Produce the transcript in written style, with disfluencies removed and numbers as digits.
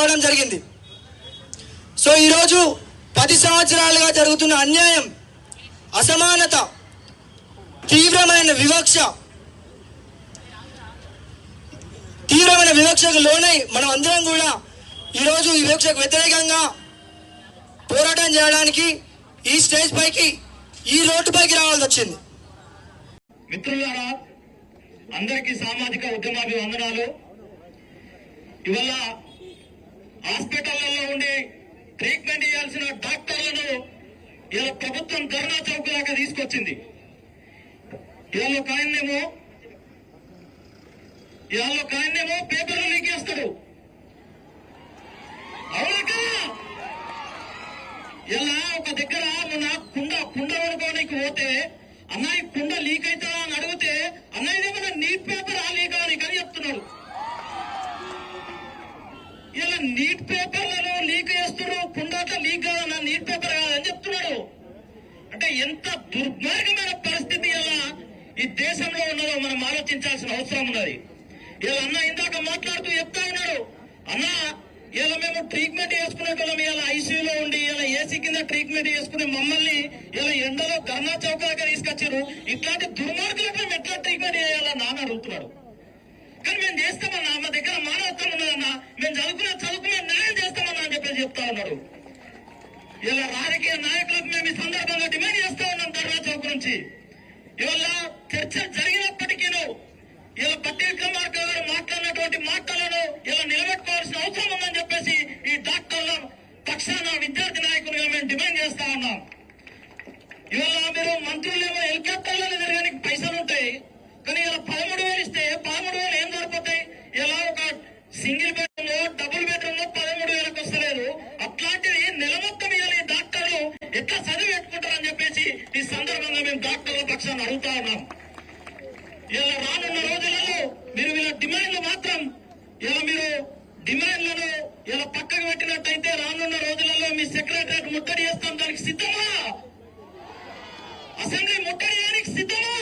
ఇవ్వడం జరిగింది. సో ఈరోజు 10 సంవత్సరాలుగా జరుగుతున్న అన్యాయం, అసమానత, తీవ్రమైన వివక్షకు లోనై మనం అందరం కూడా ఈరోజు ఈ వివక్షకు వ్యతిరేకంగా పోరాటం చేయడానికి ఈ స్టేజ్ పైకి, ఈ రోడ్డు పైకి రావాల్సి వచ్చింది. మిత్రులారా, అందరికీ సామాజిక ఉద్యమాభివందనాలు. ఇవాళ హాస్పిటళ్లలో ఉండి ట్రీట్మెంట్ ఇవ్వాల్సిన డాక్టర్లను ఇలా ప్రభుత్వం ధర్నా చౌక్ దాకా తీసుకొచ్చింది. ఇవాళ ఒక ఆయన్నేమో పేపర్లు లీక్ చేస్తాడు. అవునక ఇలా ఒక దగ్గర మొన్న కుండ కొనుక్కోడానికి పోతే, అన్నయ్య కుండ లీక్ అవుతుందా అని అడిగితే, అన్నయ్య మన నీట్ పేపర్ లీక్ అని చెప్తున్నాడు. ఇలా నీట్ పేపర్లను లీక్ చేస్తున్నాడు, కుండ లీక్ కాదన్న, నీట్ పేపర్ కాదని చెప్తున్నాడు. అంటే ఎంత దుర్మార్గమైన పరిస్థితి ఇలా ఈ దేశంలో ఉన్నదో మనం ఆలోచించాల్సిన అవసరం ఉన్నది. ఇలా అన్న ఇందాక మాట్లాడుతూ చెప్తా ఉన్నాడు, అన్న ఇలా మేము ట్రీట్మెంట్ చేసుకునేటోళ్ళం, ఇలా ఐసీయూలో ఉండి ఇలా ఏసీ కింద ట్రీట్మెంట్ చేసుకుని మమ్మల్ని ఇలా ఎండలో ధర్నా చౌక దగ్గర తీసుకొచ్చారు. ఇట్లాంటి దుర్మార్గులకు మేము ఎట్లా ట్రీట్మెంట్ చేయాలని నాన్న అడుగుతున్నాడు. కానీ మేము చేస్తామన్నా, మా దగ్గర మానవత్వం ఉన్నదన్నా, మేము చదువుకు మేము న్యాయం చేస్తామన్నా అని చెప్పేసి చెప్తా ఉన్నాడు. ఇలా రాజకీయ నాయకులకు మేము ఈ సందర్భంగా డిమాండ్ చేస్తా ఉన్నాం ధర్నా చౌక్ నుంచి. ఇవాళ చర్చలు జరిగినప్పటికీను ఇలా పట్టి విక్రమార్క గారు మాట్లాడినటువంటి మాటలను ఇలా నిలబెట్టుకోవాల్సిన అవసరం ఉందని చెప్పేసి ఈ డాక్టర్ల పక్షాన విద్యార్థి నాయకులుగా మేము డిమాండ్ చేస్తా ఉన్నాం. ఇవాళ మీరు మంత్రులేమో హెలికాప్టర్లలో తిరగడానికి పైసలు ఉంటాయి, కానీ ఇలా 13,000 ఇస్తే 13,000 ఏం సరిపోతాయి? ఇలా ఒక సింగిల్ బెడ్రూమ్, డబుల్ బెడ్రూమ్ 13,000కు వస్తలేదు. అట్లాంటిది నెల మొత్తం ఇవాళ ఈ డాక్టర్లు ఎట్లా చదివి పెట్టుకుంటారని చెప్పేసి ఈ సందర్భంగా మేము డాక్టర్ల పక్షాన్ని అడుగుతా ఉన్నాం. ఇలా రానున్న రోజులలో మీరు వీళ్ళ డిమాండ్లు మాత్రం మీరు డిమాండ్లను ఇలా పక్కకు పెట్టినట్టయితే రానున్న రోజులలో మీ సెక్రటరియట్ ముట్టడి చేస్తాం. దానికి సిద్ధమా? అసెంబ్లీ ముట్టడి చేయడానికి సిద్ధమా?